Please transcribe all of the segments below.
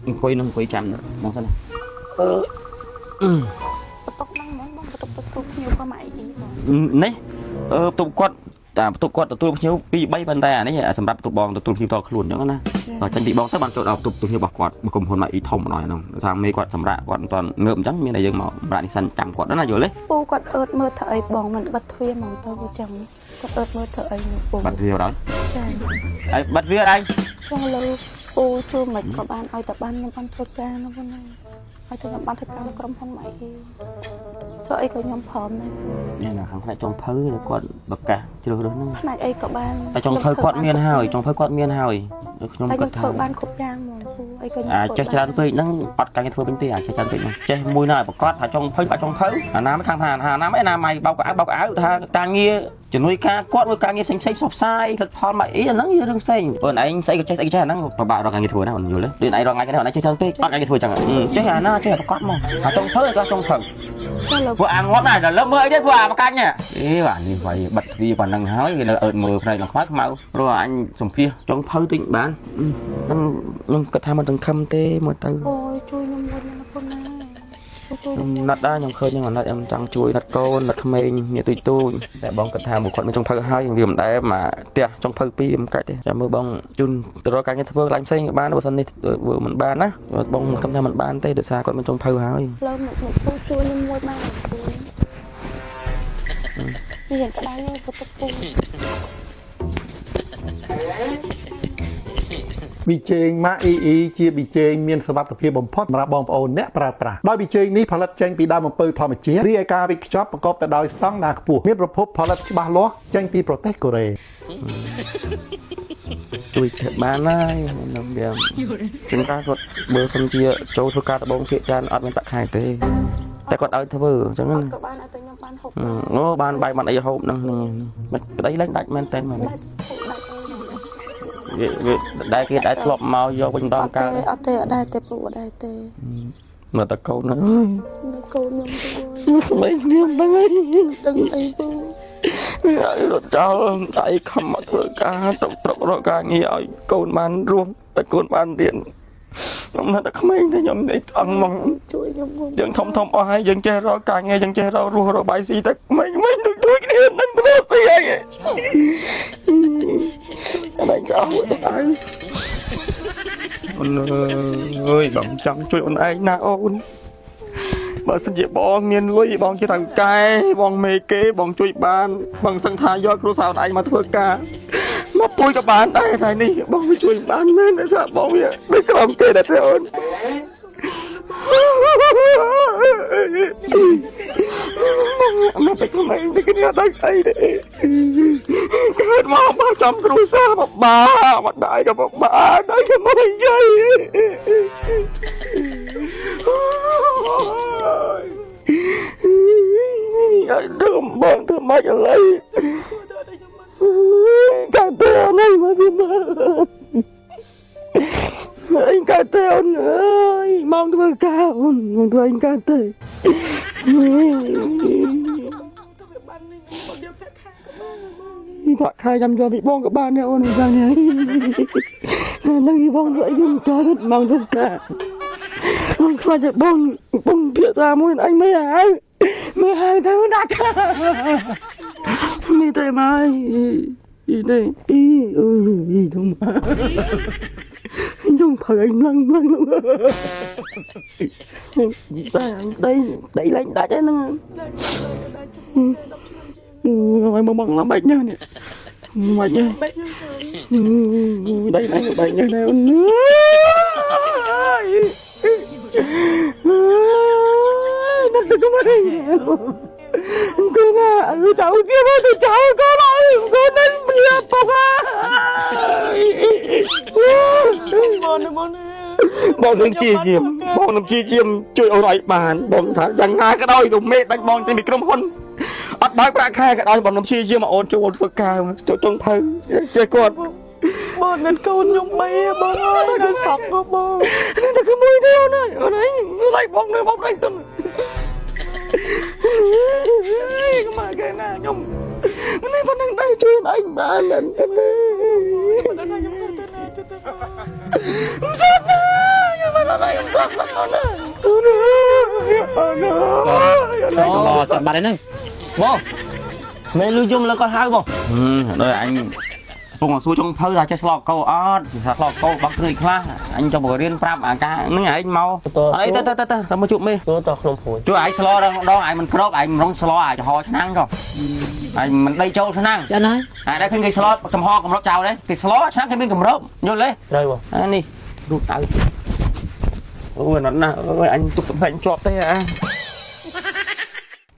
អង្គុយនឹងអង្គុយចាំបងសិនបន្ទប់ហ្នឹងហ្មងបងបន្ទប់ទទួលភ្ញៀវក៏មកអីបងនេះបន្ទប់គាត់បន្ទប់គាត់ទទួលភ្ញៀវ2 3ប៉ុន្តែអានេះសម្រាប់បន្ទប់បងទទួលភ្ញៀវតខ្លួនអញ្ចឹងណាដល់ចេញពីបងទៅបានចូលដល់បន្ទប់ភ្ញៀវរបស់គាត់ក្រុមហ៊ុនមកអ៊ីធំម្ដងហ្នឹងថាមេគាត់សម្រាប់គាត់មិនទាន់ងើបអញ្ចឹងមានតែយើងមកសម្រាប់នេះសិនចាំគាត់ណាយល់ទេពូគាត់អឺតមើលធ្វើអីបងមិនបិទទ្វារហ្មងទៅវាចឹងគាត់អឺតមើលធ្វើអីពូបាត់វាដល់ចាហើយបាត់វាអីចង់លើពូជួមិនក៏បានឲ្យតែបានខ្ញុំបានធ្វើការនោះបងឲ្យតែខ្ញុំបានធ្វើការនៅក្រុមហ៊ុនមកអីធ្វើអីក៏ខ្ញុំព្រមដែរនេះណាខាងផ្នែកចុងភៅគាត់បកាសជ្រើសរើសហ្នឹងផ្នែកអីក៏បានតែចុងភៅគាត់មានហើយចុងភៅគាត់មានហើយខ្ញុំគាត់ធ្វើបានគ្រប់យ៉ាងហ្មងពូអីក៏ខ្ញុំចេះច្រើនពេកហ្នឹងអត់ការធ្វើពេញទេចេះច្រើនពេកហ្នឹងចេះមួយណាប្រកាសថាចុងភៅបាក់ចុងភៅអាណាមិនខាងថាអាណាមិនណាម៉ៃបោកកៅថាការងារជំនួយការគាត់មួយការងារផ្សេងផ្សេងផ្សាយផលផលមកអីអាហ្នឹងរឿងផ្សេងបងឯងស្អីក៏ចេះស្អីចេះអាហ្នឹងពិបាករកការងារធ្វើណាបងយល់ទេដូចឯងរកថ្ងៃនេះអត់ចេះច្រើនពេកអត់ការងារធ្វើចឹងចេះអាណាចេះប្រកាសមកអាចុងភៅក៏ចុងភៅពួកអាងាប់ណាស់ដល់លើមើលអីទេពួកអាមកកាញ់អេបាទនេះវាយបិទទ្វារប៉ុណ្ណឹងហើយវានៅអើតមើលផ្នែកឡើងខ្មៅព្រោះអញសំភាសចុងភៅតិចបានខ្ញុំគាត់ថាមិនទាំងខំទេមើលទៅអូយជួយខ្ញុំវិញណាពុនណាខ្ញុំណាត់ដែរខ្ញុំឃើញខ្ញុំណាត់ខ្ញុំចង់ជួយណាត់កូនណាត់ក្មេងនេះទូចតែបងគាត់ថាមកគាត់មានចុងភៅហើយវាមិនដែរមកផ្ទះចុងភៅ2មិនកាច់ទេចាំមើលបងជូនទៅរកការងារធ្វើកន្លែងផ្សេងបានបើសិននេះមិនបានណាបងខ្ញុំថាមិនបានទេដោយសារគាត់មានចុងភៅហើយលើមកពូជួយខ្ញុំមួយបានជួយនិយាយក្តៅទៅពូប៊ីចេងម៉ាអ៊ីជាប៊ីចេងមានសុវត្ថិភាពបំផុតសម្រាប់បងប្អូនអ្នកប្រើប្រាស់ដោយប៊ីចេងនេះផលិតចេញពីដើមអំពៅធម្មជាតិរីឯការវេចខ្ចប់ប្រកបទៅដោយស្តង់ដារខ្ពស់មានប្រភពផលិតច្បាស់លាស់ចេញពីប្រទេសកូរ៉េជួយធ្វើបានហើយខ្ញុំវាជាងការគាត់បើសិនជាចូលធ្វើការដបងភាគច្រើនអត់មានប្រាក់ខែទេតែគាត់ឲ្យធ្វើអញ្ចឹងក៏បានឲ្យតែខ្ញុំបានហូបអូបានបាយបានអីហូបហ្នឹងប្តីឡើងដាច់មែនតើមែនវាដែរគេដែរធ្លាប់មកយកវិញដល់កាលអត់ទេអត់ដែរទេពូអត់ដែរទេមើលតកូនហ្នឹងមើលកូនខ្ញុំទៅមិនខ្ញុំដឹងអីដឹងអីពូហើយរត់ចោលដៃខំមកធ្វើការទៅប្រកបរកការងារឲ្យកូនបានរស់តែកូនបានរៀនខ្ញុំនៅតែក្មេងតែខ្ញុំនិយាយថងមកជួយខ្ញុំយើងធំអស់ហើយយើងចេះរកការងារយើងចេះរករស់រកបាយស៊ីតែក្មេងដូចគ្នានឹងទៅទីអីអត់ចោលទៅអូនអើយបងចង់ជួយអូនឯងណាអូនបើសិនជាបងមានលុយបងជាថៅកែបងមេគេបងជួយបានបងសឹងថាយកគ្រូសាស្ត្រឯងមកធ្វើការមកពួយក៏បានដែរតែនេះបងវាជួយបានមែនតែថាបងវាដូចក្រុមគេដែរទេអូនមកទៅក្មេងទៅគ្នាដល់អីទេកើតមកបោះចំគ្រូសាស្ត្របាមកដែរក៏បាដែរក៏មិនយាយអត់ដឹងបងធ្វើម៉េចឥឡូវកាត់ទៅណៃមកពីមកអញកាត់ទៅអូនអើយមកធ្វើការអូនមកធ្វើអញកាត់ទៅប្រាក់ខែចាំយកពីបងក៏បានដែរអូនមិនដឹងទេនឹងពីបងធ្វើអីខ្ញុំចោលមកធ្វើការបងខ្លាចតែបងភាសាមួយអញមិនហើយទៅដាក់នេះតែមកទេធំខ្ញុំភ័យឡើងដៃឡើងដាច់ហ្នឹងឲ្យមកឡើងបាច់ញ៉ាំនេះបាច់ញ៉ាំដៃឡើងបាច់ញ៉ាំដែរអូននឹកទៅកុំអីគូណាចៅគេមកទៅចៅក៏មកគូនឹងវាបកបងនឹងជាជាជួយអូនឲ្យបានបងថាយ៉ាងណាក៏ដោយទៅមេដាច់បងទៅពីក្រុមហ៊ុនអត់បើកប្រាក់ខែក៏ដោយបងនឹងជាជាមកអូនចូលធ្វើការចូលចុងភៅចេះគាត់បងនឹងកូនខ្ញុំបីបងអើយដល់សក់បងតែគឺមួយទេអូនអើយឡៃបងនៅបងឯងទៅមកគេណាខ្ញុំមិនប៉ុណ្ណឹងដែរជួយអញបានតែប៉ុណ្ណឹងខ្ញុំទៅណាទៅមិនសោះណាខ្ញុំ รอจับมาได้นั่งบ่ไม่รู้ยุ่มแล้วก็ท้าบ่ Đời anh vùng xuống trong phơi là chơi slot câu ót slot câu bắn người khla anh cho bữa riêng prap à ca nó nhảy mau ấy ta sao mà chụp mi ตัวต่อขนมผง chú ai slot đó ai mình crop ai mình rong slot ai cho ho năng rồi anh mình đây châu năng จะไหน ai đây cái slot cầm ho cầm rop chào đấy cái slot sáng cái bên cầm rop nhô lên ได้บ่ anh đi đút tay ôi nó nè ơi anh chụp tấm hình chọt thế à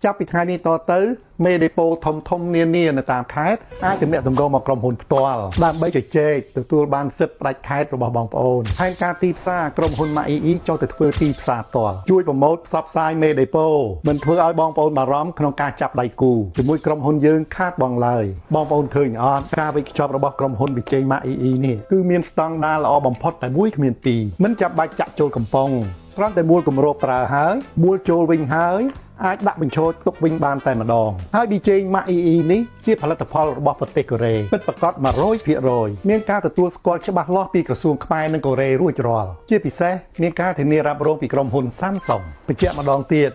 ចាប់ពីថ្ងៃនេះតទៅមេដេប៉ូធំនានានៅតាមខេត្តអាចទំនាក់ទំនងមកក្រុមហ៊ុនផ្ទាល់ដើម្បីជជែកទទួលបានសិទ្ធិផ្ដាច់ខេត្តរបស់បងប្អូនហើយការទីផ្សារក្រុមហ៊ុន MAEE ចូលទៅធ្វើទីផ្សារផ្ទាល់ជួយប្រម៉ូទផ្សព្វផ្សាយមេដេប៉ូមិនធ្វើឲ្យបងប្អូនបារម្ភក្នុងការចាប់ដៃគូជាមួយក្រុមហ៊ុនយើងខាតបង់ឡើយបងប្អូនឃើញអត់ការវិខ្ចប់របស់ក្រុមហ៊ុនវិជ័យ MAEE នេះគឺមានស្តង់ដារល្អបំផុតតែមួយគ្មានពីរមិនចាំបាច់ចាក់ចូលកំប៉ុងគ្រាន់តែមួលគម្របប្រើហើយមួលចូលវិញហើយអាចដាក់បញ្ចូលទុកវិញបានតែម្ដងហើយប៊ីចេង MAEE នេះជាផលិតផលរបស់ប្រទេសកូរ៉េពិតប្រាកដ 100% មានការទទួលស្គាល់ច្បាស់លាស់ពីក្រសួងខ្មែរនិងកូរ៉េរួចរាល់ជាពិសេសមានការធានារ៉ាប់រងពីក្រុមហ៊ុន Samsung បញ្ជាក់ម្ដងទៀត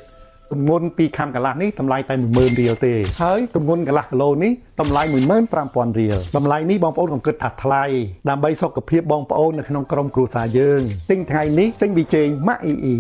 ទម្ងន់2ខាំកន្លះនេះតម្លៃតែ 10000 រៀលទេហើយទម្ងន់កន្លះគីឡូនេះតម្លៃ 15000 រៀលតម្លៃនេះបងប្អូនកុំគិតថាថ្លៃដើម្បីសុខភាពបងប្អូននៅក្នុងក្រុមគ្រួសារយើងទិញថ្ងៃនេះទិញប៊ីចេង MAEE